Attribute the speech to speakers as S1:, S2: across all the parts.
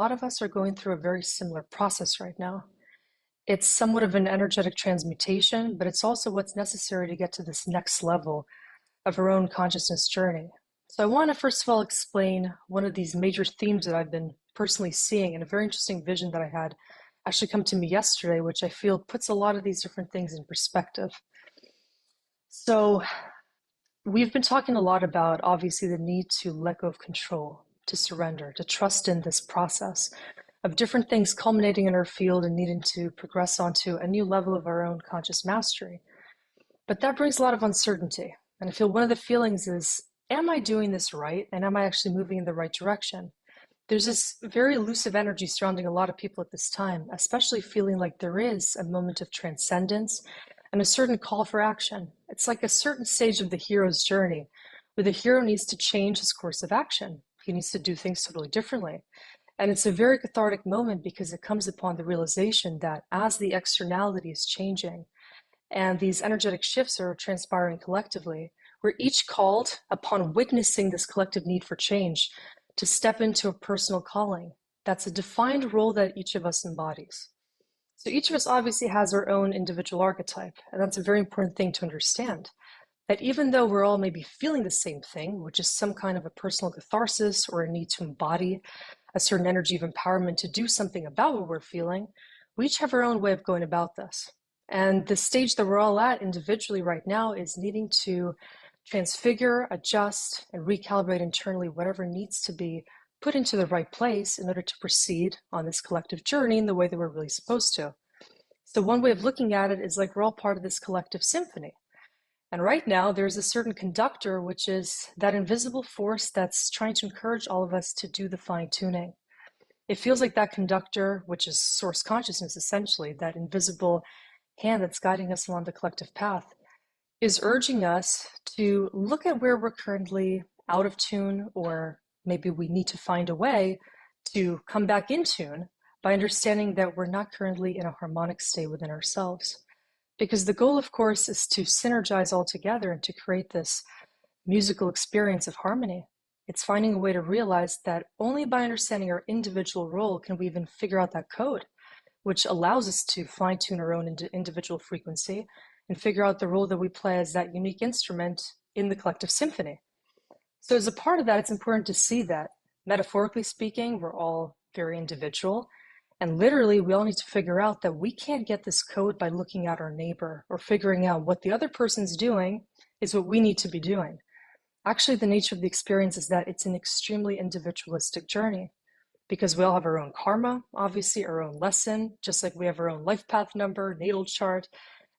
S1: lot of us are going through a very similar process right now. It's somewhat of an energetic transmutation, but it's also what's necessary to get to this next level of our own consciousness journey. So I want to first of all explain one of these major themes that I've been personally seeing, and a very interesting vision that I had actually come to me yesterday, which I feel puts a lot of these different things in perspective. So we've been talking a lot about, obviously, the need to let go of control, to surrender, to trust in this process of different things culminating in our field and needing to progress onto a new level of our own conscious mastery. But that brings a lot of uncertainty. And I feel one of the feelings is, am I doing this right? And am I actually moving in the right direction? There's this very elusive energy surrounding a lot of people at this time, especially feeling like there is a moment of transcendence and a certain call for action. It's like a certain stage of the hero's journey where the hero needs to change his course of action. He needs to do things totally differently. And it's a very cathartic moment because it comes upon the realization that as the externality is changing and these energetic shifts are transpiring collectively, we're each called upon witnessing this collective need for change to step into a personal calling. That's a defined role that each of us embodies. So each of us obviously has our own individual archetype, and that's a very important thing to understand. That even though we're all maybe feeling the same thing, which is some kind of a personal catharsis or a need to embody a certain energy of empowerment to do something about what we're feeling, we each have our own way of going about this. And the stage that we're all at individually right now is needing to transfigure, adjust, and recalibrate internally whatever needs to be put into the right place in order to proceed on this collective journey in the way that we're really supposed to. So one way of looking at it is like we're all part of this collective symphony. And right now, there's a certain conductor, which is that invisible force that's trying to encourage all of us to do the fine-tuning. It feels like that conductor, which is source consciousness, essentially, that invisible hand that's guiding us along the collective path, is urging us to look at where we're currently out of tune, or maybe we need to find a way to come back in tune by understanding that we're not currently in a harmonic state within ourselves. Because the goal, of course, is to synergize all together and to create this musical experience of harmony. It's finding a way to realize that only by understanding our individual role can we even figure out that code, which allows us to fine-tune our own individual frequency and figure out the role that we play as that unique instrument in the collective symphony. So as a part of that, it's important to see that, metaphorically speaking, we're all very individual. And literally, we all need to figure out that we can't get this code by looking at our neighbor or figuring out what the other person's doing is what we need to be doing. Actually, the nature of the experience is that it's an extremely individualistic journey because we all have our own karma, obviously our own lesson, just like we have our own life path number, natal chart,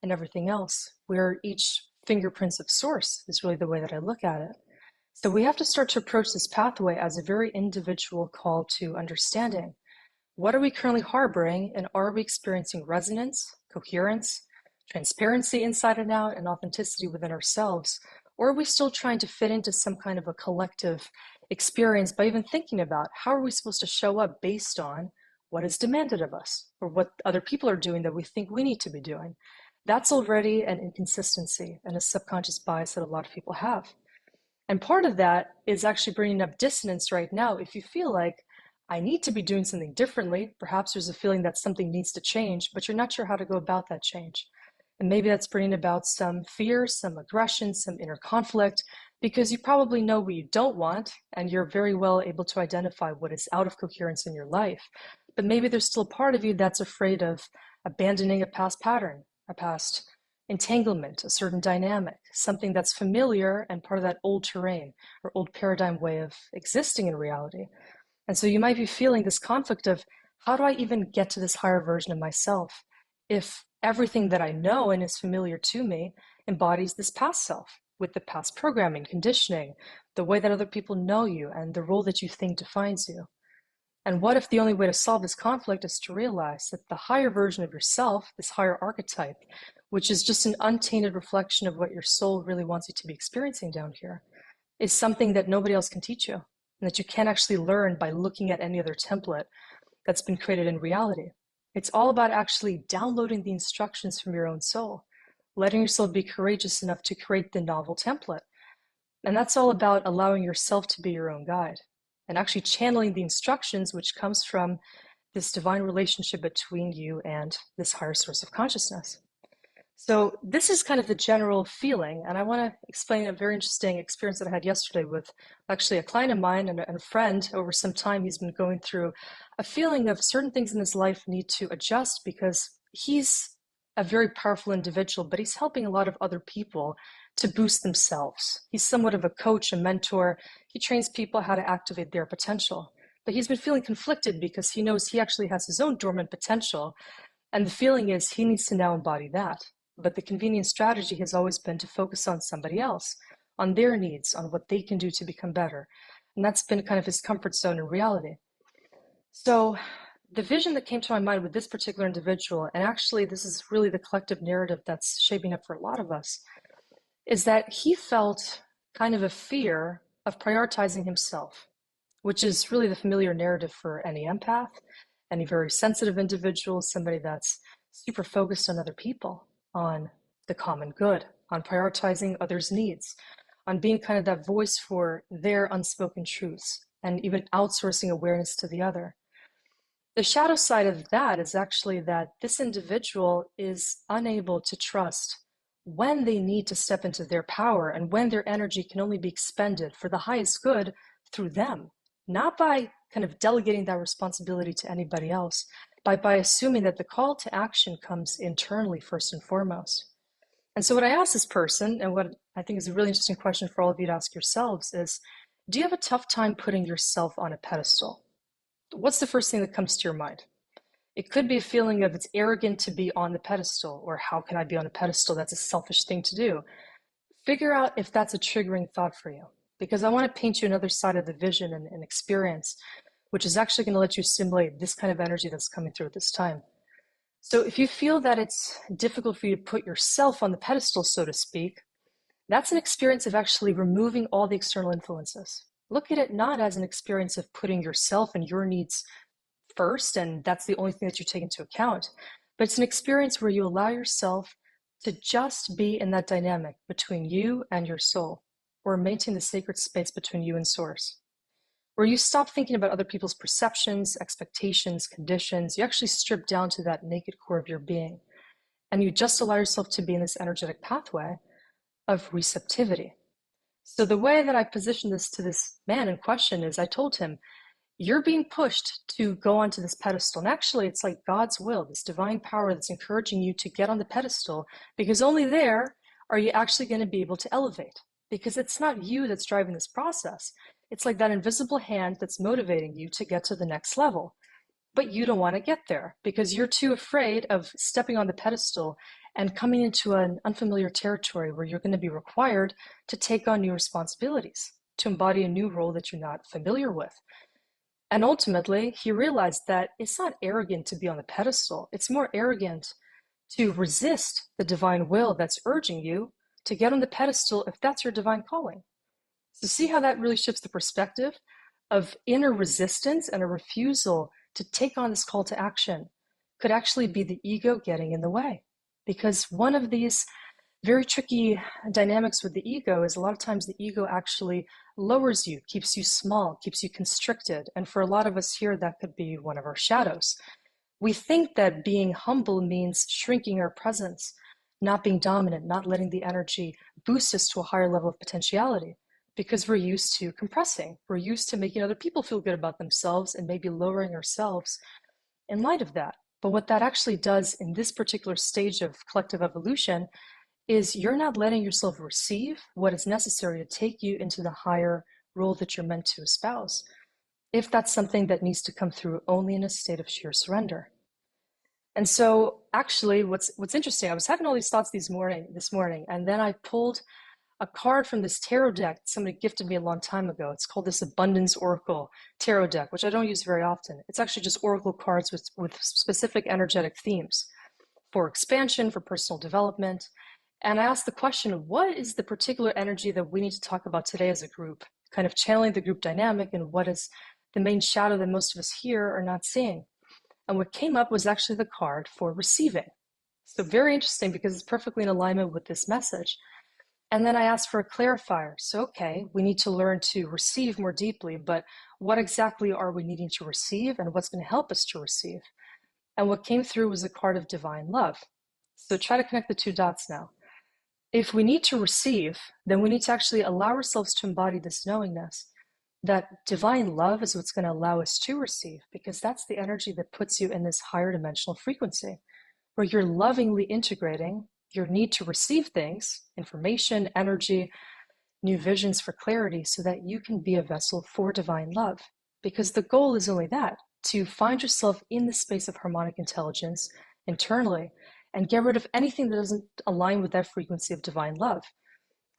S1: and everything else. We're each fingerprints of source is really the way that I look at it. So we have to start to approach this pathway as a very individual call to understanding. What are we currently harboring, and are we experiencing resonance, coherence, transparency inside and out, and authenticity within ourselves? Or are we still trying to fit into some kind of a collective experience by even thinking about how are we supposed to show up based on what is demanded of us or what other people are doing that we think we need to be doing? That's already an inconsistency and a subconscious bias that a lot of people have. And part of that is actually bringing up dissonance right now. If you feel like I need to be doing something differently, perhaps there's a feeling that something needs to change, but you're not sure how to go about that change. And maybe that's bringing about some fear, some aggression, some inner conflict, because you probably know what you don't want, and you're very well able to identify what is out of coherence in your life. But maybe there's still a part of you that's afraid of abandoning a past pattern, a past entanglement, a certain dynamic, something that's familiar and part of that old terrain or old paradigm way of existing in reality. And so you might be feeling this conflict of, how do I even get to this higher version of myself if everything that I know and is familiar to me embodies this past self with the past programming, conditioning, the way that other people know you, and the role that you think defines you? And what if the only way to solve this conflict is to realize that the higher version of yourself, this higher archetype, which is just an untainted reflection of what your soul really wants you to be experiencing down here, is something that nobody else can teach you, and that you can't actually learn by looking at any other template that's been created in reality. It's all about actually downloading the instructions from your own soul, letting yourself be courageous enough to create the novel template. And that's all about allowing yourself to be your own guide. and actually channeling the instructions which comes from this divine relationship between you and this higher source of consciousness. So this is kind of the general feeling, and I want to explain a very interesting experience that I had yesterday with actually a client of mine and a friend. Over some time, he's been going through a feeling of certain things in his life need to adjust because he's a very powerful individual, but he's helping a lot of other people to boost themselves. He's somewhat of a coach, a mentor. He trains people how to activate their potential. But he's been feeling conflicted because he knows he actually has his own dormant potential. And the feeling is he needs to now embody that. But the convenient strategy has always been to focus on somebody else, on their needs, on what they can do to become better. And that's been kind of his comfort zone in reality. So the vision that came to my mind with this particular individual, and actually this is really the collective narrative that's shaping up for a lot of us, is that he felt kind of a fear of prioritizing himself, which is really the familiar narrative for any empath, any very sensitive individual, somebody that's super focused on other people, on the common good, on prioritizing others' needs, on being kind of that voice for their unspoken truths, and even outsourcing awareness to the other. The shadow side of that is actually that this individual is unable to trust when they need to step into their power and when their energy can only be expended for the highest good through them, not by kind of delegating that responsibility to anybody else, but by assuming that the call to action comes internally first and foremost. And so what I asked this person, and what I think is a really interesting question for all of you to ask yourselves is, do you have a tough time putting yourself on a pedestal? What's the first thing that comes to your mind? It could be a feeling of it's arrogant to be on the pedestal, or how can I be on a pedestal? That's a selfish thing to do. Figure out if that's a triggering thought for you, because I want to paint you another side of the vision and experience, which is actually going to let you assimilate this kind of energy that's coming through at this time. So if you feel that it's difficult for you to put yourself on the pedestal, so to speak, that's an experience of actually removing all the external influences. Look at it not as an experience of putting yourself and your needs first, and that's the only thing that you take into account, but it's an experience where you allow yourself to just be in that dynamic between you and your soul, or maintain the sacred space between you and source, where you stop thinking about other people's perceptions, expectations, conditions. You actually strip down to that naked core of your being, and you just allow yourself to be in this energetic pathway of receptivity. So the way that I positioned this to this man in question is I told him, you're being pushed to go onto this pedestal. And actually, it's like God's will, this divine power that's encouraging you to get on the pedestal, because only there are you actually going to be able to elevate. Because it's not you that's driving this process. It's like that invisible hand that's motivating you to get to the next level. But you don't want to get there because you're too afraid of stepping on the pedestal and coming into an unfamiliar territory where you're going to be required to take on new responsibilities, to embody a new role that you're not familiar with. And ultimately, he realized that it's not arrogant to be on the pedestal. It's more arrogant to resist the divine will that's urging you to get on the pedestal if that's your divine calling. So see how that really shifts the perspective of inner resistance, and a refusal to take on this call to action could actually be the ego getting in the way. Because one of these very tricky dynamics with the ego is a lot of times the ego actually lowers you, keeps you small, keeps you constricted. And for a lot of us here, that could be one of our shadows. We think that being humble means shrinking our presence, not being dominant, not letting the energy boost us to a higher level of potentiality, because we're used to compressing. We're used to making other people feel good about themselves and maybe lowering ourselves in light of that. But what that actually does in this particular stage of collective evolution is you're not letting yourself receive what is necessary to take you into the higher role that you're meant to espouse, if that's something that needs to come through only in a state of sheer surrender. And so actually what's interesting, I was having all these thoughts this morning, and then I pulled a card from this tarot deck that somebody gifted me a long time ago. It's called this Abundance Oracle tarot deck, which I don't use very often. It's actually just oracle cards with specific energetic themes for expansion, for personal development. And I asked the question, what is the particular energy that we need to talk about today as a group? Kind of channeling the group dynamic, and what is the main shadow that most of us here are not seeing? And what came up was actually the card for receiving. So very interesting, because it's perfectly in alignment with this message. And then I asked for a clarifier. So, okay, we need to learn to receive more deeply, but what exactly are we needing to receive and what's going to help us to receive? And what came through was a card of divine love. So try to connect the two dots now. If we need to receive, then we need to actually allow ourselves to embody this knowingness that divine love is what's going to allow us to receive, because that's the energy that puts you in this higher dimensional frequency where you're lovingly integrating your need to receive things, information, energy, new visions for clarity, so that you can be a vessel for divine love. Because the goal is only that, to find yourself in the space of harmonic intelligence internally and get rid of anything that doesn't align with that frequency of divine love.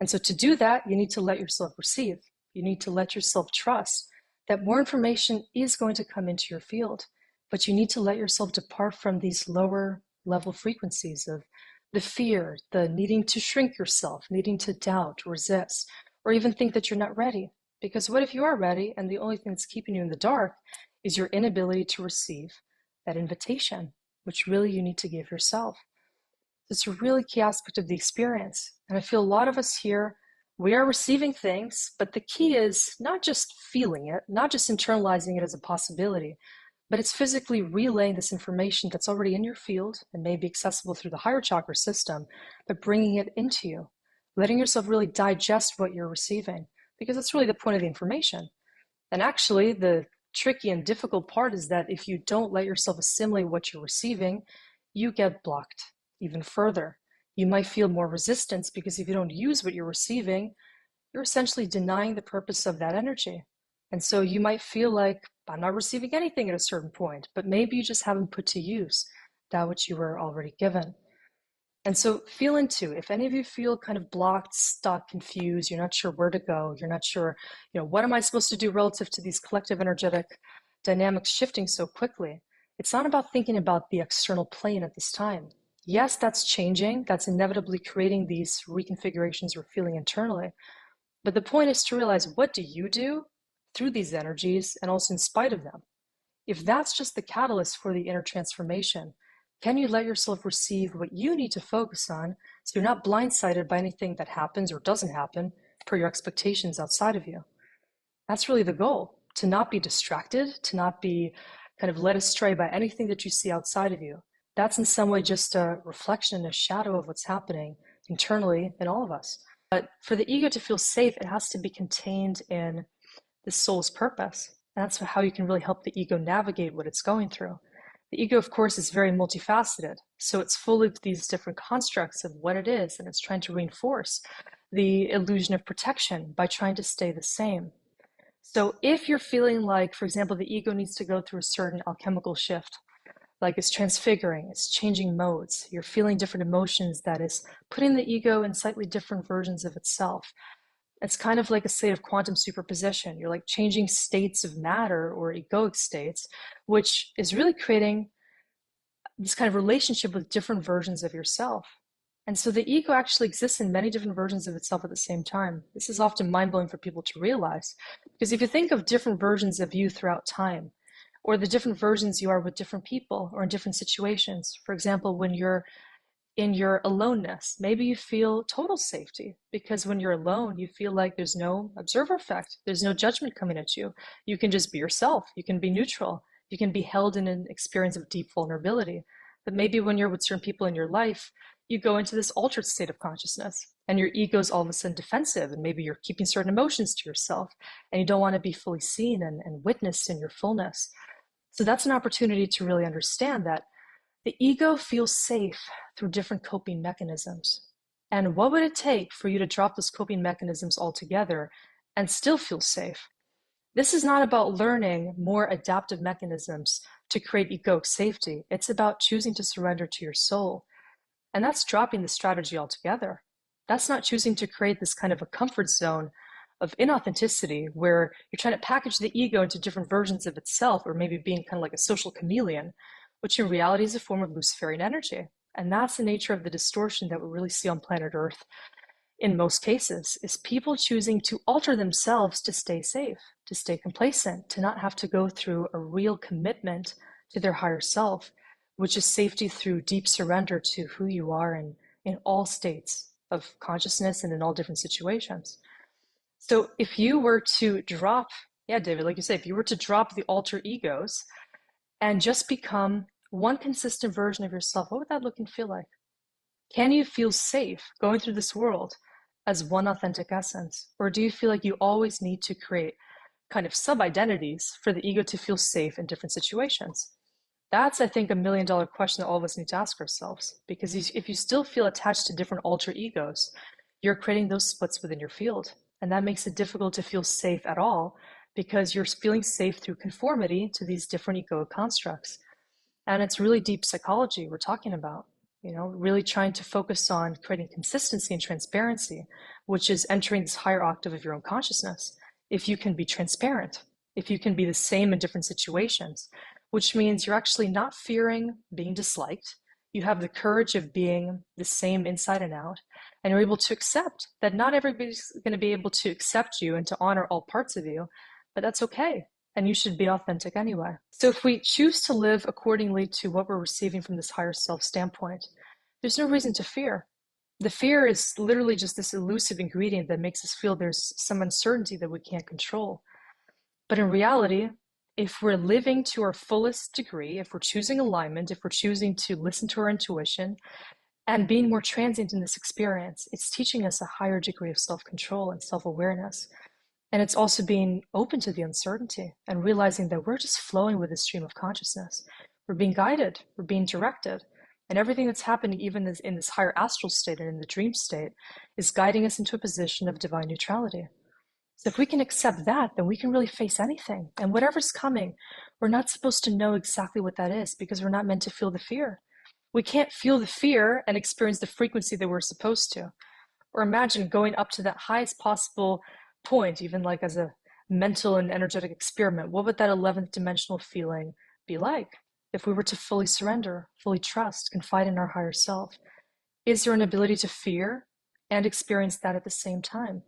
S1: And so to do that, you need to let yourself receive. You need to let yourself trust that more information is going to come into your field, but you need to let yourself depart from these lower level frequencies of the fear, the needing to shrink yourself, needing to doubt, resist, or even think that you're not ready. Because what if you are ready and the only thing that's keeping you in the dark is your inability to receive that invitation, which really you need to give yourself? It's a really key aspect of the experience. And I feel a lot of us here, we are receiving things, but the key is not just feeling it, not just internalizing it as a possibility, but it's physically relaying this information that's already in your field and may be accessible through the higher chakra system, but bringing it into you, letting yourself really digest what you're receiving, because that's really the point of the information. And actually, the tricky and difficult part is that if you don't let yourself assimilate what you're receiving, you get blocked even further. You might feel more resistance because if you don't use what you're receiving, you're essentially denying the purpose of that energy. And so you might feel like, I'm not receiving anything at a certain point, but maybe you just haven't put to use that which you were already given. And so feel into, if any of you feel kind of blocked, stuck, confused, you're not sure where to go, you're not sure, what am I supposed to do relative to these collective energetic dynamics shifting so quickly? It's not about thinking about the external plane at this time. Yes, that's changing. That's inevitably creating these reconfigurations we're feeling internally. But the point is to realize, what do you do through these energies and also in spite of them? If that's just the catalyst for the inner transformation, can you let yourself receive what you need to focus on so you're not blindsided by anything that happens or doesn't happen per your expectations outside of you? That's really the goal, to not be distracted, to not be kind of led astray by anything that you see outside of you. That's in some way just a reflection and a shadow of what's happening internally in all of us. But for the ego to feel safe, it has to be contained in the soul's purpose. That's how you can really help the ego navigate what it's going through. The ego, of course, is very multifaceted. So it's full of these different constructs of what it is, and it's trying to reinforce the illusion of protection by trying to stay the same. So if you're feeling like, for example, the ego needs to go through a certain alchemical shift, like it's transfiguring, it's changing modes, you're feeling different emotions that is putting the ego in slightly different versions of itself. It's kind of like a state of quantum superposition. You're like changing states of matter or egoic states, which is really creating this kind of relationship with different versions of yourself. And so the ego actually exists in many different versions of itself at the same time. This is often mind-blowing for people to realize, because if you think of different versions of you throughout time, or the different versions you are with different people or in different situations, for example, when you're in your aloneness, maybe you feel total safety, because when you're alone, you feel like there's no observer effect, there's no judgment coming at you. You can just be yourself, you can be neutral, you can be held in an experience of deep vulnerability. But maybe when you're with certain people in your life, you go into this altered state of consciousness and your ego is all of a sudden defensive, and maybe you're keeping certain emotions to yourself and you don't want to be fully seen and witnessed in your fullness. So that's an opportunity to really understand that the ego feels safe through different coping mechanisms. And what would it take for you to drop those coping mechanisms altogether and still feel safe? This is not about learning more adaptive mechanisms to create egoic safety. It's about choosing to surrender to your soul. And that's dropping the strategy altogether. That's not choosing to create this kind of a comfort zone of inauthenticity where you're trying to package the ego into different versions of itself, or maybe being kind of like a social chameleon, which in reality is a form of Luciferian energy. And that's the nature of the distortion that we really see on planet Earth in most cases, is people choosing to alter themselves to stay safe, to stay complacent, to not have to go through a real commitment to their higher self, which is safety through deep surrender to who you are in all states of consciousness and in all different situations. So if you were to drop, yeah, David, like you say, if you were to drop the alter egos and just become one consistent version of yourself, what would that look and feel like? Can you feel safe going through this world as one authentic essence? Or do you feel like you always need to create kind of sub-identities for the ego to feel safe in different situations? That's, I think, $1 million question that all of us need to ask ourselves. Because if you still feel attached to different alter egos, you're creating those splits within your field. And that makes it difficult to feel safe at all because you're feeling safe through conformity to these different egoic constructs. And it's really deep psychology we're talking about, really trying to focus on creating consistency and transparency, which is entering this higher octave of your own consciousness. If you can be transparent, if you can be the same in different situations, which means you're actually not fearing being disliked. You have the courage of being the same inside and out, and you're able to accept that not everybody's going to be able to accept you and to honor all parts of you, but that's okay. And you should be authentic anyway. So if we choose to live accordingly to what we're receiving from this higher self standpoint, there's no reason to fear. The fear is literally just this elusive ingredient that makes us feel there's some uncertainty that we can't control. But in reality, if we're living to our fullest degree, if we're choosing alignment, if we're choosing to listen to our intuition and being more transient in this experience, it's teaching us a higher degree of self-control and self-awareness. And it's also being open to the uncertainty and realizing that we're just flowing with the stream of consciousness. We're being guided, we're being directed. And everything that's happening even in this higher astral state and in the dream state is guiding us into a position of divine neutrality. So if we can accept that, then we can really face anything. And whatever's coming, we're not supposed to know exactly what that is because we're not meant to feel the fear. We can't feel the fear and experience the frequency that we're supposed to. Or imagine going up to that highest possible point, even like as a mental and energetic experiment. What would that 11th dimensional feeling be like if we were to fully surrender, fully trust, confide in our higher self? Is there an ability to fear and experience that at the same time?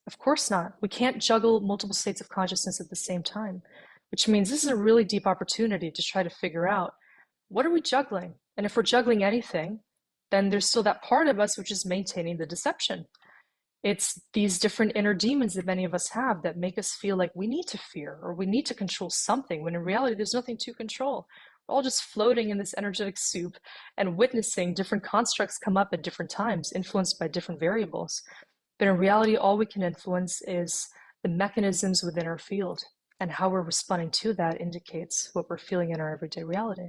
S1: Of course not. We can't juggle multiple states of consciousness at the same time, which means this is a really deep opportunity to try to figure out what are we juggling? And if we're juggling anything, then there's still that part of us which is maintaining the deception. It's these different inner demons that many of us have that make us feel like we need to fear or we need to control something, when in reality, there's nothing to control. We're all just floating in this energetic soup and witnessing different constructs come up at different times, influenced by different variables. But in reality, all we can influence is the mechanisms within our field, and how we're responding to that indicates what we're feeling in our everyday reality.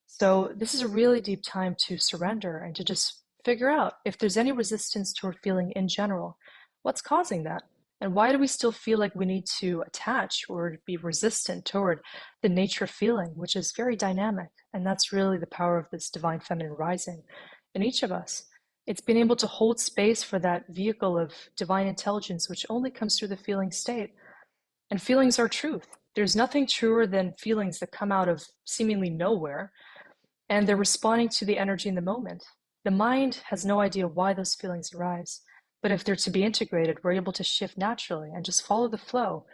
S1: So this is a really deep time to surrender and to just figure out if there's any resistance toward feeling in general, what's causing that? And why do we still feel like we need to attach or be resistant toward the nature of feeling, which is very dynamic? And that's really the power of this divine feminine rising in each of us. It's being able to hold space for that vehicle of divine intelligence, which only comes through the feeling state. And feelings are truth. There's nothing truer than feelings that come out of seemingly nowhere, and they're responding to the energy in the moment. The mind has no idea why those feelings arise, but if they're to be integrated, we're able to shift naturally and just follow the flow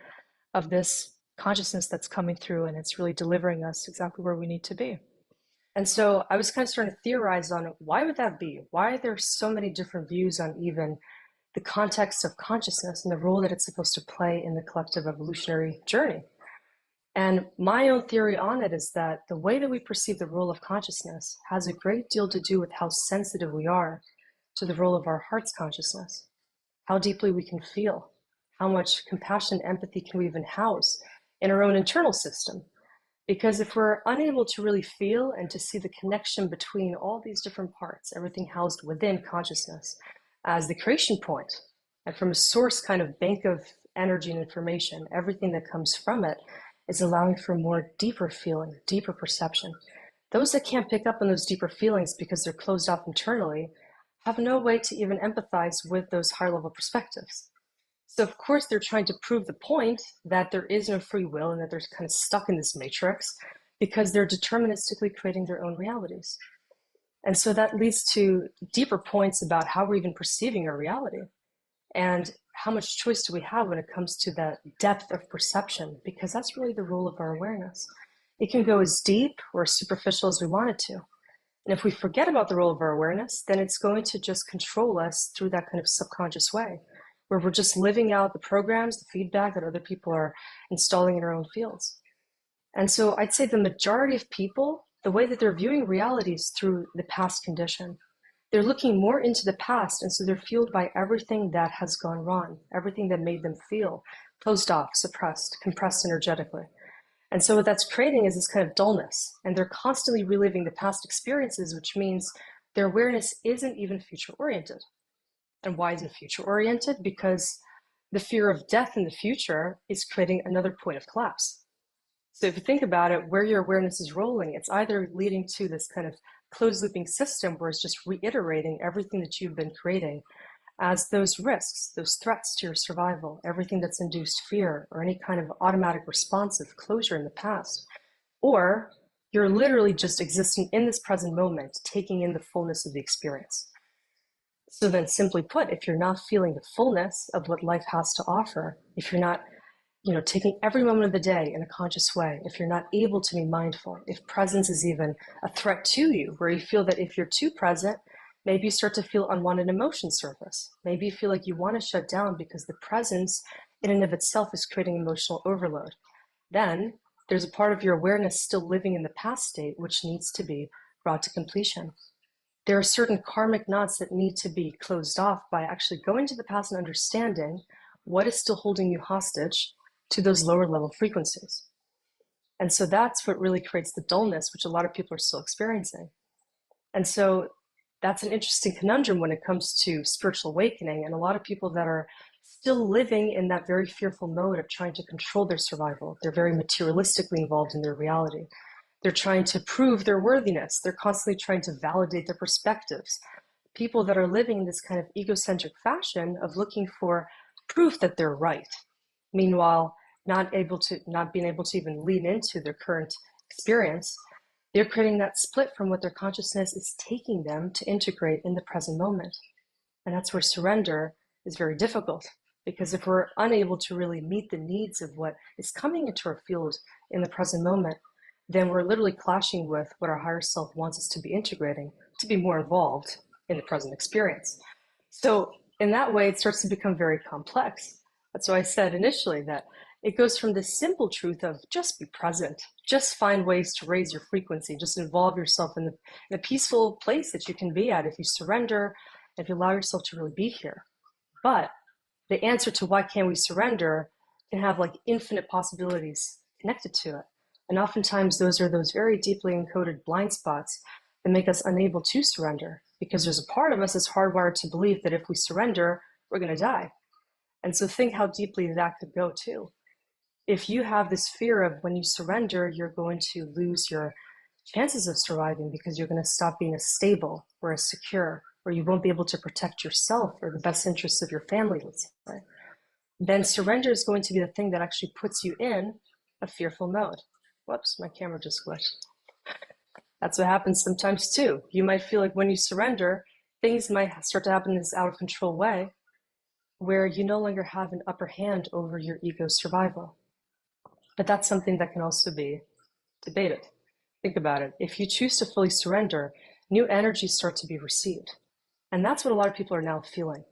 S1: of this consciousness that's coming through, and it's really delivering us exactly where we need to be. And so I was kind of starting to theorize on why would that be? Why are there so many different views on even the context of consciousness and the role that it's supposed to play in the collective evolutionary journey? And my own theory on it is that the way that we perceive the role of consciousness has a great deal to do with how sensitive we are to the role of our heart's consciousness, how deeply we can feel, how much compassion and empathy can we even house in our own internal system. Because if we're unable to really feel and to see the connection between all these different parts, everything housed within consciousness as the creation point, and from a source kind of bank of energy and information, everything that comes from it is allowing for more deeper feeling, deeper perception. Those that can't pick up on those deeper feelings because they're closed off internally have no way to even empathize with those higher level perspectives. So of course they're trying to prove the point that there is no free will and that they're kind of stuck in this matrix because they're deterministically creating their own realities. And so that leads to deeper points about how we're even perceiving our reality and how much choice do we have when it comes to that depth of perception, because that's really the role of our awareness. It can go as deep or as superficial as we want it to. And if we forget about the role of our awareness, then it's going to just control us through that kind of subconscious way, where we're just living out the programs, the feedback that other people are installing in our own fields. And so I'd say the majority of people, the way that they're viewing reality is through the past condition. They're looking more into the past, and so they're fueled by everything that has gone wrong, everything that made them feel closed off, suppressed, compressed energetically. And so what that's creating is this kind of dullness, and they're constantly reliving the past experiences, which means their awareness isn't even future oriented. And why isn't future oriented? Because the fear of death in the future is creating another point of collapse. So if you think about it, where your awareness is rolling, it's either leading to this kind of closed looping system where it's just reiterating everything that you've been creating as those risks, those threats to your survival, everything that's induced fear or any kind of automatic responsive closure in the past. Or you're literally just existing in this present moment, taking in the fullness of the experience. So then simply put, if you're not feeling the fullness of what life has to offer, if you're not taking every moment of the day in a conscious way, if you're not able to be mindful, if presence is even a threat to you, where you feel that if you're too present, maybe you start to feel unwanted emotions surface. Maybe you feel like you want to shut down because the presence in and of itself is creating emotional overload. Then there's a part of your awareness still living in the past state, which needs to be brought to completion. There are certain karmic knots that need to be closed off by actually going to the past and understanding what is still holding you hostage to those lower level frequencies. And so that's what really creates the dullness, which a lot of people are still experiencing. And so that's an interesting conundrum when it comes to spiritual awakening. And a lot of people that are still living in that very fearful mode of trying to control their survival, they're very materialistically involved in their reality. They're trying to prove their worthiness. They're constantly trying to validate their perspectives. People that are living in this kind of egocentric fashion of looking for proof that they're right. Meanwhile, not being able to even lean into their current experience, they're creating that split from what their consciousness is taking them to integrate in the present moment. And that's where surrender is very difficult, because if we're unable to really meet the needs of what is coming into our field in the present moment, then we're literally clashing with what our higher self wants us to be integrating, to be more involved in the present experience. So in that way, it starts to become very complex. That's why I said initially that it goes from this simple truth of just be present, just find ways to raise your frequency, just involve yourself in a peaceful place that you can be at if you surrender, if you allow yourself to really be here. But the answer to why can't we surrender can have like infinite possibilities connected to it. And oftentimes those are those very deeply encoded blind spots that make us unable to surrender, because there's a part of us that's hardwired to believe that if we surrender, we're going to die. And so think how deeply that could go too. If you have this fear of when you surrender, you're going to lose your chances of surviving because you're going to stop being as stable or as secure, or you won't be able to protect yourself or the best interests of your family, let's say, then surrender is going to be the thing that actually puts you in a fearful mode. Whoops, my camera just glitched. That's what happens sometimes too. You might feel like when you surrender, things might start to happen in this out of control way where you no longer have an upper hand over your ego's survival. But that's something that can also be debated. Think about it. If you choose to fully surrender, new energies start to be received. And that's what a lot of people are now feeling.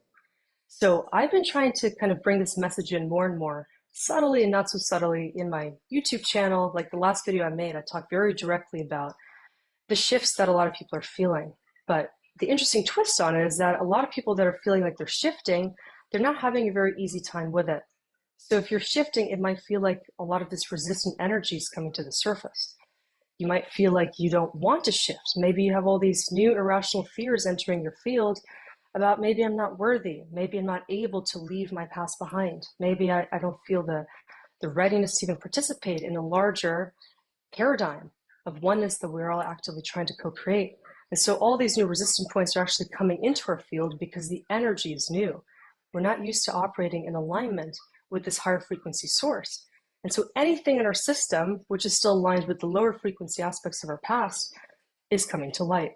S1: So I've been trying to kind of bring this message in more and more subtly and not so subtly in my YouTube channel. Like the last video I made, I talked very directly about the shifts that a lot of people are feeling. But the interesting twist on it is that a lot of people that are feeling like they're shifting, they're not having a very easy time with it. So if you're shifting, it might feel like a lot of this resistant energy is coming to the surface. You might feel like you don't want to shift. Maybe you have all these new irrational fears entering your field about maybe I'm not worthy, maybe I'm not able to leave my past behind. Maybe I don't feel the readiness to even participate in a larger paradigm of oneness that we're all actively trying to co-create. And so all these new resistance points are actually coming into our field because the energy is new. We're not used to operating in alignment with this higher frequency source. And so anything in our system, which is still aligned with the lower frequency aspects of our past, is coming to light.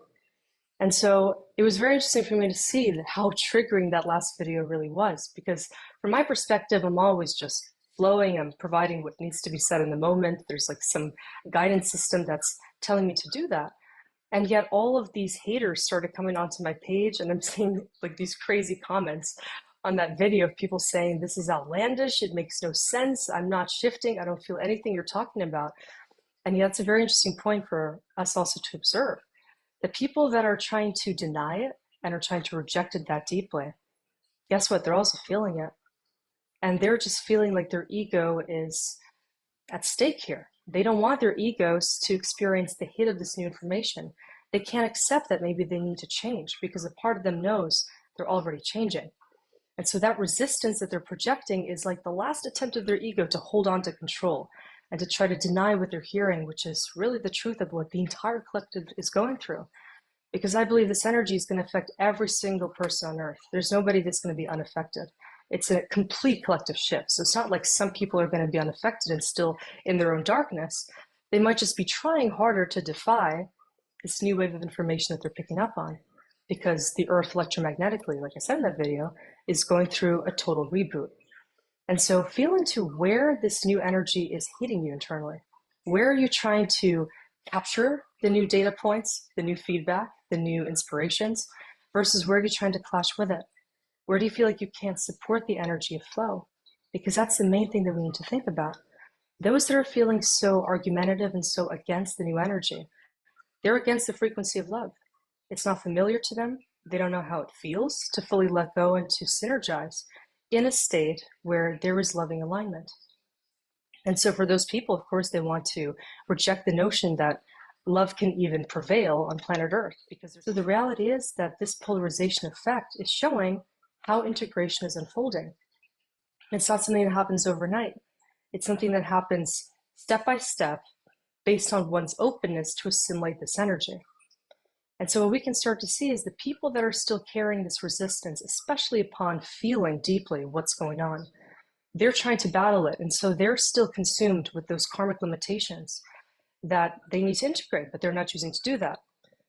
S1: And so it was very interesting for me to see how triggering that last video really was, because from my perspective, I'm always just flowing. I'm providing what needs to be said in the moment. There's like some guidance system that's telling me to do that. And yet all of these haters started coming onto my page, and I'm seeing like these crazy comments on that video of people saying, this is outlandish, it makes no sense, I'm not shifting, I don't feel anything you're talking about. And yet it's a very interesting point for us also to observe. The people that are trying to deny it and are trying to reject it that deeply, guess what? They're also feeling it. And they're just feeling like their ego is at stake here. They don't want their egos to experience the hit of this new information. They can't accept that maybe they need to change because a part of them knows they're already changing. And so that resistance that they're projecting is like the last attempt of their ego to hold on to control and to try to deny what they're hearing, which is really the truth of what the entire collective is going through. Because I believe this energy is going to affect every single person on earth. There's nobody that's going to be unaffected. It's a complete collective shift. So it's not like some people are going to be unaffected and still in their own darkness. They might just be trying harder to defy this new wave of information that they're picking up on, because the earth electromagnetically, like I said in that video, is going through a total reboot. And so feel into where this new energy is hitting you internally. Where are you trying to capture the new data points, the new feedback, the new inspirations, versus where are you trying to clash with it? Where do you feel like you can't support the energy of flow? Because that's the main thing that we need to think about. Those that are feeling so argumentative and so against the new energy, they're against the frequency of love. It's not familiar to them. They don't know how it feels to fully let go and to synergize in a state where there is loving alignment. And so for those people, of course, they want to reject the notion that love can even prevail on planet Earth. Because so the reality is that this polarization effect is showing how integration is unfolding. It's not something that happens overnight. It's something that happens step by step based on one's openness to assimilate this energy. And so what we can start to see is the people that are still carrying this resistance, especially upon feeling deeply what's going on, they're trying to battle it. And so they're still consumed with those karmic limitations that they need to integrate, but they're not choosing to do that.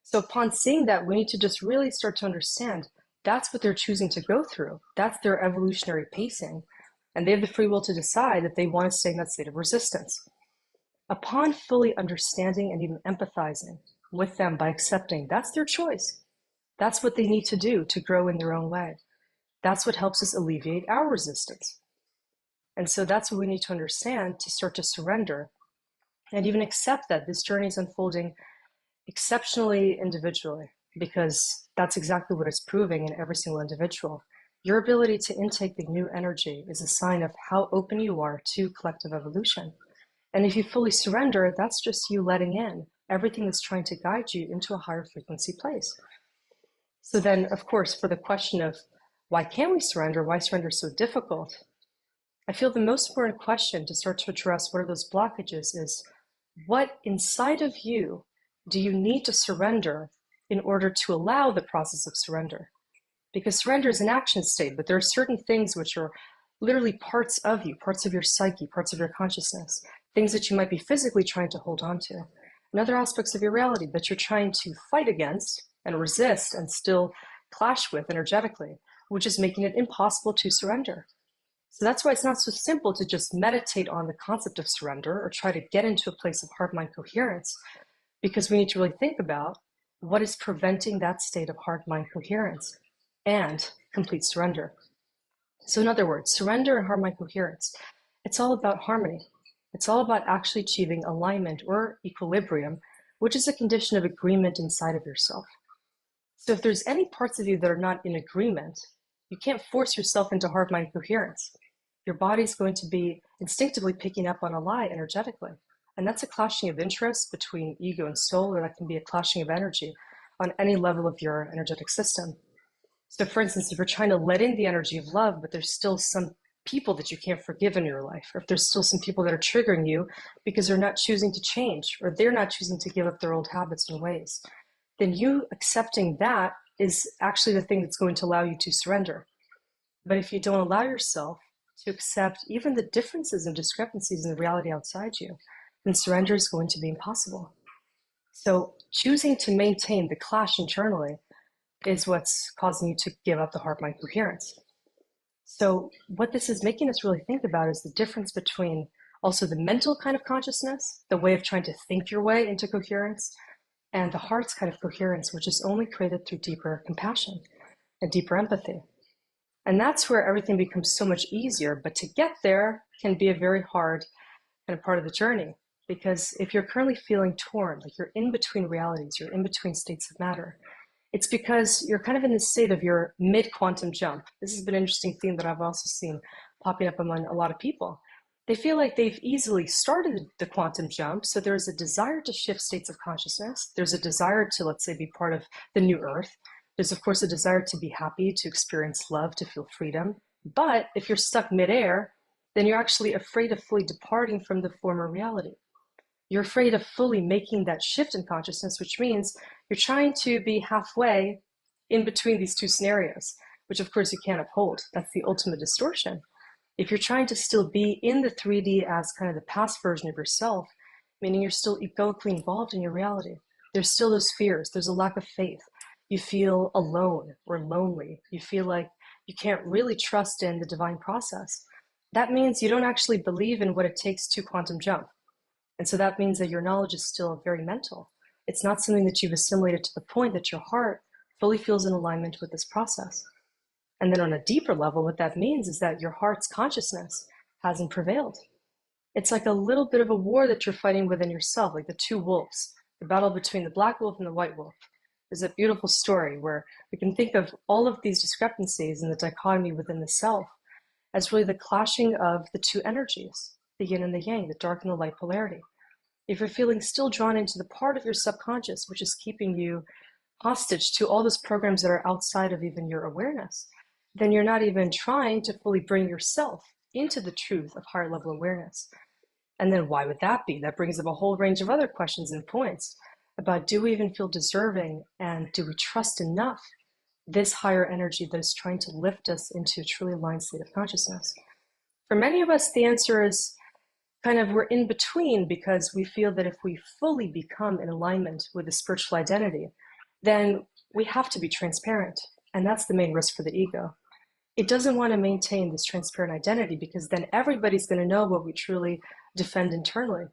S1: So upon seeing that, we need to just really start to understand that's what they're choosing to go through. That's their evolutionary pacing. And they have the free will to decide that they want to stay in that state of resistance. Upon fully understanding and even empathizing with them by accepting that's their choice, that's what they need to do to grow in their own way. That's what helps us alleviate our resistance. And so that's what we need to understand to start to surrender and even accept that this journey is unfolding exceptionally individually, because that's exactly what it's proving in every single individual. Your ability to intake the new energy is a sign of how open you are to collective evolution. And if you fully surrender, that's just you letting in everything that's trying to guide you into a higher frequency place. So then, of course, for the question of why can't we surrender, why surrender is so difficult, I feel the most important question to start to address what are those blockages is, what inside of you do you need to surrender in order to allow the process of surrender? Because surrender is an action state, but there are certain things which are literally parts of you, parts of your psyche, parts of your consciousness, things that you might be physically trying to hold on to, and other aspects of your reality that you're trying to fight against and resist and still clash with energetically, which is making it impossible to surrender. So that's why it's not so simple to just meditate on the concept of surrender or try to get into a place of heart-mind coherence, because we need to really think about what is preventing that state of heart-mind coherence and complete surrender. So in other words, surrender and heart-mind coherence, it's all about harmony. It's all about actually achieving alignment or equilibrium, which is a condition of agreement inside of yourself. So if there's any parts of you that are not in agreement, you can't force yourself into heart-mind coherence. Your body's going to be instinctively picking up on a lie energetically. And that's a clashing of interests between ego and soul, or that can be a clashing of energy on any level of your energetic system. So for instance, if you're trying to let in the energy of love, but there's still some people that you can't forgive in your life, or if there's still some people that are triggering you because they're not choosing to change, or they're not choosing to give up their old habits and ways, then you accepting that is actually the thing that's going to allow you to surrender. But if you don't allow yourself to accept even the differences and discrepancies in the reality outside you, then surrender is going to be impossible. So choosing to maintain the clash internally is what's causing you to give up the heart-mind coherence. So what this is making us really think about is the difference between also the mental kind of consciousness, the way of trying to think your way into coherence, and the heart's kind of coherence, which is only created through deeper compassion and deeper empathy. And that's where everything becomes so much easier. But to get there can be a very hard kind of part of the journey. Because if you're currently feeling torn, like you're in between realities, you're in between states of matter, it's because you're kind of in the state of your mid-quantum jump. This has been an interesting theme that I've also seen popping up among a lot of people. They feel like they've easily started the quantum jump, so there's a desire to shift states of consciousness. There's a desire to, let's say, be part of the new earth. There's, of course, a desire to be happy, to experience love, to feel freedom. But if you're stuck midair, then you're actually afraid of fully departing from the former reality. You're afraid of fully making that shift in consciousness, which means you're trying to be halfway in between these two scenarios, which of course you can't uphold. That's the ultimate distortion. If you're trying to still be in the 3D as kind of the past version of yourself, meaning you're still egoically involved in your reality, there's still those fears, there's a lack of faith. You feel alone or lonely. You feel like you can't really trust in the divine process. That means you don't actually believe in what it takes to quantum jump. And so that means that your knowledge is still very mental. It's not something that you've assimilated to the point that your heart fully feels in alignment with this process. And then on a deeper level, what that means is that your heart's consciousness hasn't prevailed. It's like a little bit of a war that you're fighting within yourself, like the two wolves, the battle between the black wolf and the white wolf. There's a beautiful story where we can think of all of these discrepancies and the dichotomy within the self as really the clashing of the two energies, the yin and the yang, the dark and the light polarity. If you're feeling still drawn into the part of your subconscious, which is keeping you hostage to all those programs that are outside of even your awareness, then you're not even trying to fully bring yourself into the truth of higher level awareness. And then why would that be? That brings up a whole range of other questions and points about, do we even feel deserving, and do we trust enough this higher energy that is trying to lift us into a truly aligned state of consciousness? For many of us, the answer is kind of we're in between, because we feel that if we fully become in alignment with the spiritual identity, then we have to be transparent. And that's the main risk for the ego. It doesn't want to maintain this transparent identity, because then everybody's going to know what we truly defend internally.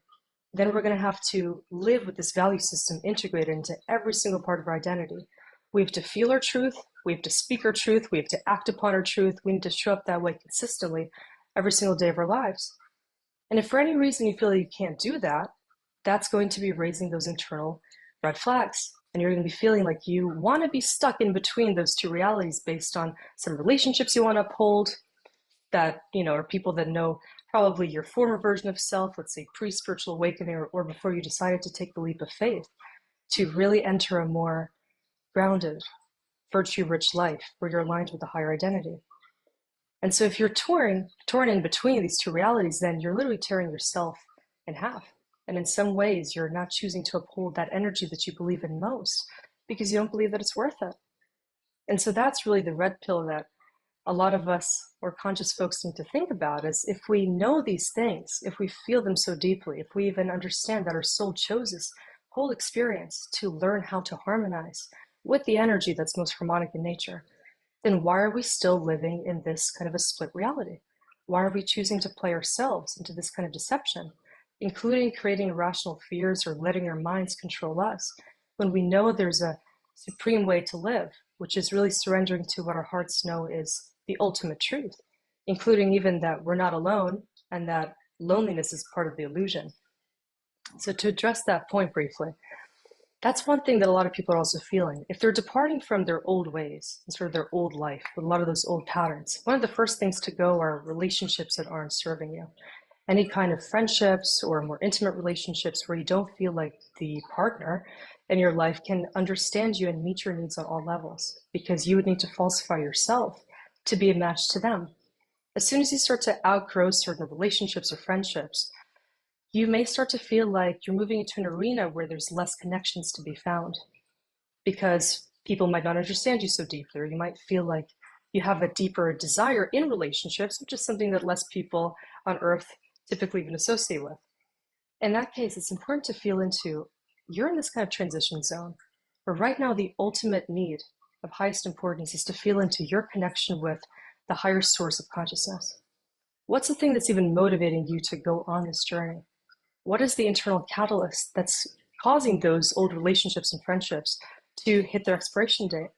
S1: Then we're going to have to live with this value system integrated into every single part of our identity. We have to feel our truth. We have to speak our truth. We have to act upon our truth. We need to show up that way consistently every single day of our lives. And if for any reason you feel that you can't do that, that's going to be raising those internal red flags. And you're going to be feeling like you want to be stuck in between those two realities based on some relationships you want to uphold that, are people that know probably your former version of self, let's say pre-spiritual awakening, or before you decided to take the leap of faith to really enter a more grounded, virtue-rich life where you're aligned with a higher identity. And so if you're torn in between these two realities, then you're literally tearing yourself in half. And in some ways, you're not choosing to uphold that energy that you believe in most because you don't believe that it's worth it. And so that's really the red pill that a lot of us, or conscious folks, need to think about, is if we know these things, if we feel them so deeply, if we even understand that our soul chose this whole experience to learn how to harmonize with the energy that's most harmonic in nature, then why are we still living in this kind of a split reality? Why are we choosing to play ourselves into this kind of deception, including creating irrational fears or letting our minds control us, when we know there's a supreme way to live, which is really surrendering to what our hearts know is the ultimate truth, including even that we're not alone and that loneliness is part of the illusion. So to address that point briefly, that's one thing that a lot of people are also feeling. If they're departing from their old ways and sort of their old life with a lot of those old patterns, one of the first things to go are relationships that aren't serving you. Any kind of friendships or more intimate relationships where you don't feel like the partner in your life can understand you and meet your needs on all levels, because you would need to falsify yourself to be a match to them. As soon as you start to outgrow certain relationships or friendships, you may start to feel like you're moving into an arena where there's less connections to be found, because people might not understand you so deeply, or you might feel like you have a deeper desire in relationships, which is something that less people on earth typically even associate with. In that case, it's important to feel into, you're in this kind of transition zone where right now the ultimate need of highest importance is to feel into your connection with the higher source of consciousness. What's the thing that's even motivating you to go on this journey? What is the internal catalyst that's causing those old relationships and friendships to hit their expiration date.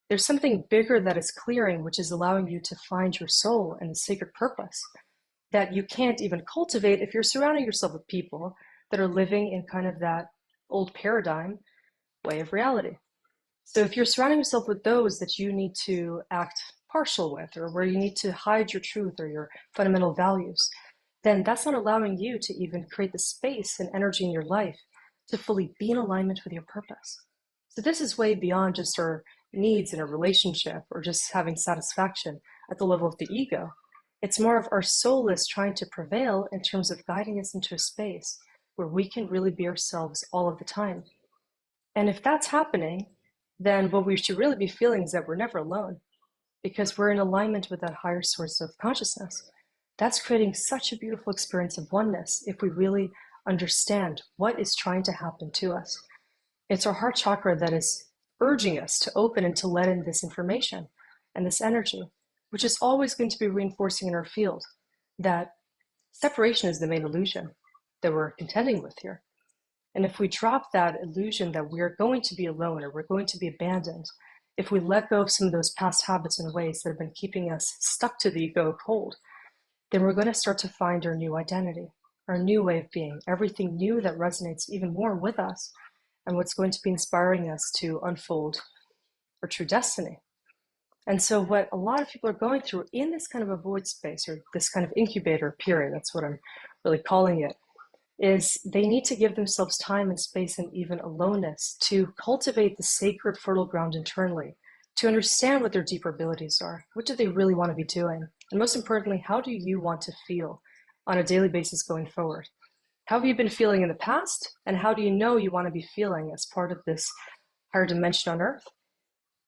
S1: There's something bigger that is clearing, which is allowing you to find your soul and the sacred purpose that you can't even cultivate if you're surrounding yourself with people that are living in kind of that old paradigm way of reality. So if you're surrounding yourself with those that you need to act partial with, or where you need to hide your truth or your fundamental values, then that's not allowing you to even create the space and energy in your life to fully be in alignment with your purpose. So this is way beyond just our needs in a relationship or just having satisfaction at the level of the ego. It's more of our soul is trying to prevail in terms of guiding us into a space where we can really be ourselves all of the time. And if that's happening, then what we should really be feeling is that we're never alone because we're in alignment with that higher source of consciousness. That's creating such a beautiful experience of oneness if we really understand what is trying to happen to us. It's our heart chakra that is urging us to open and to let in this information and this energy, which is always going to be reinforcing in our field that separation is the main illusion that we're contending with here. And if we drop that illusion that we're going to be alone or we're going to be abandoned, if we let go of some of those past habits and ways that have been keeping us stuck to the ego cold, then we're going to start to find our new identity, our new way of being, everything new that resonates even more with us, and what's going to be inspiring us to unfold our true destiny. And so what a lot of people are going through in this kind of a void space or this kind of incubator period, that's what I'm really calling it, is they need to give themselves time and space and even aloneness to cultivate the sacred fertile ground internally, to understand what their deeper abilities are. What do they really want to be doing? And most importantly, how do you want to feel on a daily basis going forward? How have you been feeling in the past? And how do you know you want to be feeling as part of this higher dimension on earth?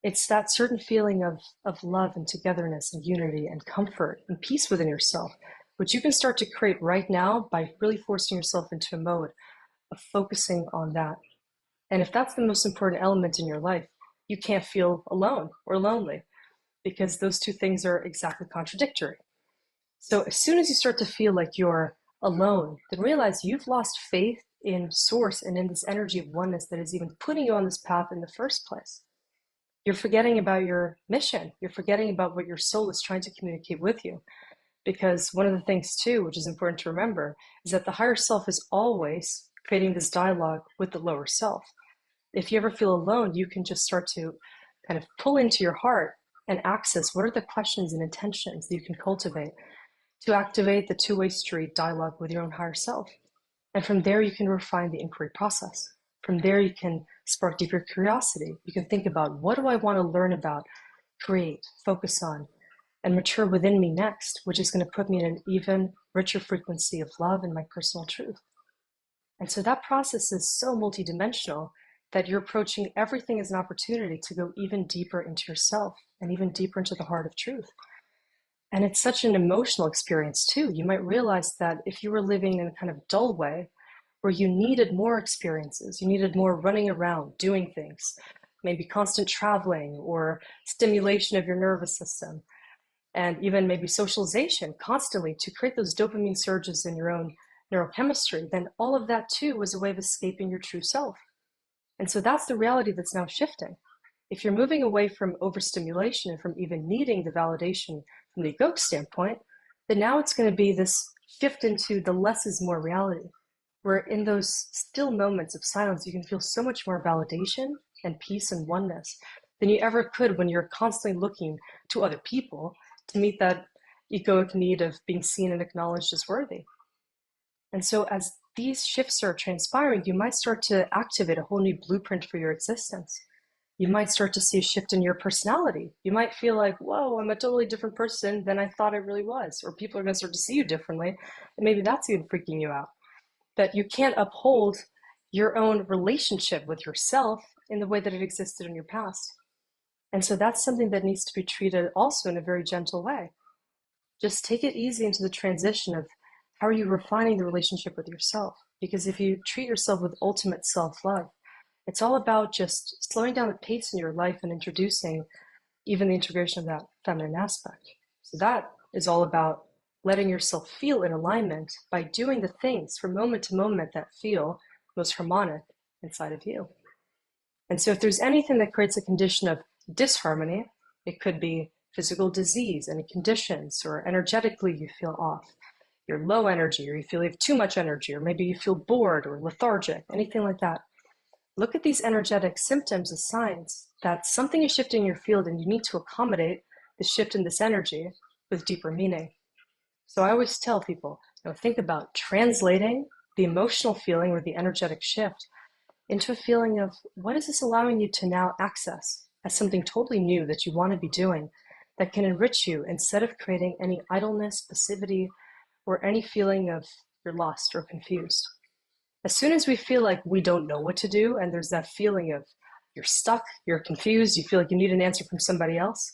S1: It's that certain feeling of love and togetherness and unity and comfort and peace within yourself, which you can start to create right now by really forcing yourself into a mode of focusing on that. And if that's the most important element in your life, you can't feel alone or lonely because those two things are exactly contradictory. So as soon as you start to feel like you're alone, then realize you've lost faith in source and in this energy of oneness that is even putting you on this path in the first place. You're forgetting about your mission. You're forgetting about what your soul is trying to communicate with you. Because one of the things too, which is important to remember, is that the higher self is always creating this dialogue with the lower self. If you ever feel alone, you can just start to kind of pull into your heart and access what are the questions and intentions that you can cultivate to activate the two-way street dialogue with your own higher self. And from there, you can refine the inquiry process. From there, you can spark deeper curiosity. You can think about, what do I want to learn about, create, focus on, and mature within me next, which is going to put me in an even richer frequency of love and my personal truth. And so that process is so multidimensional that you're approaching everything as an opportunity to go even deeper into yourself and even deeper into the heart of truth. And it's such an emotional experience too. You might realize that if you were living in a kind of dull way, where you needed more experiences, you needed more running around, doing things, maybe constant traveling or stimulation of your nervous system, and even maybe socialization constantly to create those dopamine surges in your own neurochemistry, then all of that too was a way of escaping your true self. And so that's the reality that's now shifting. If you're moving away from overstimulation and from even needing the validation from the egoic standpoint, then now it's going to be this shift into the less is more reality, where in those still moments of silence, you can feel so much more validation and peace and oneness than you ever could when you're constantly looking to other people to meet that egoic need of being seen and acknowledged as worthy. And so as these shifts are transpiring, you might start to activate a whole new blueprint for your existence. You might start to see a shift in your personality. You might feel like, whoa, I'm a totally different person than I thought I really was. Or people are going to start to see you differently. And maybe that's even freaking you out. That you can't uphold your own relationship with yourself in the way that it existed in your past. And so that's something that needs to be treated also in a very gentle way. Just take it easy into the transition of how are you refining the relationship with yourself? Because if you treat yourself with ultimate self-love, it's all about just slowing down the pace in your life and introducing even the integration of that feminine aspect. So that is all about letting yourself feel in alignment by doing the things from moment to moment that feel most harmonic inside of you. And so if there's anything that creates a condition of disharmony, it could be physical disease, any conditions, or energetically you feel off. You're low energy, or you feel you have too much energy, or maybe you feel bored or lethargic, anything like that. Look at these energetic symptoms as signs that something is shifting in your field and you need to accommodate the shift in this energy with deeper meaning. So I always tell people, think about translating the emotional feeling or the energetic shift into a feeling of what is this allowing you to now access as something totally new that you want to be doing that can enrich you instead of creating any idleness, passivity, or any feeling of you're lost or confused. As soon as we feel like we don't know what to do and there's that feeling of you're stuck, you're confused, you feel like you need an answer from somebody else,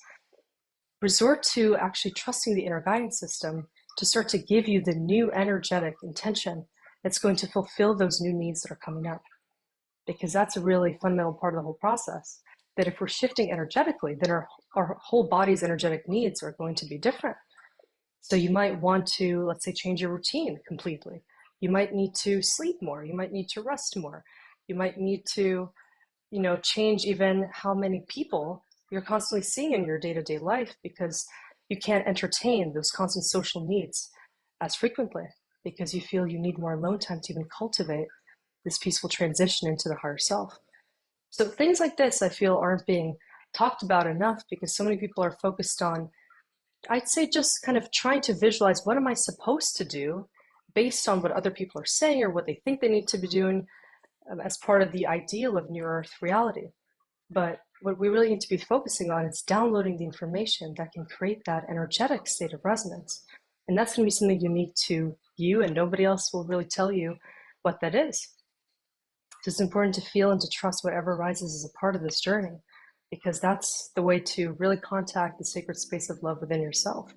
S1: resort to actually trusting the inner guidance system to start to give you the new energetic intention that's going to fulfill those new needs that are coming up. Because that's a really fundamental part of the whole process. That if we're shifting energetically, then our whole body's energetic needs are going to be different. So you might want to, let's say, change your routine completely. You might need to sleep more. You might need to rest more. You might need to, change even how many people you're constantly seeing in your day-to-day life because you can't entertain those constant social needs as frequently because you feel you need more alone time to even cultivate this peaceful transition into the higher self. So things like this, I feel, aren't being talked about enough because so many people are focused on, I'd say, just kind of trying to visualize what am I supposed to do based on what other people are saying or what they think they need to be doing as part of the ideal of New Earth reality. But what we really need to be focusing on is downloading the information that can create that energetic state of resonance. And that's going to be something unique to you, and nobody else will really tell you what that is. So it's important to feel and to trust whatever arises as a part of this journey, because that's the way to really contact the sacred space of love within yourself.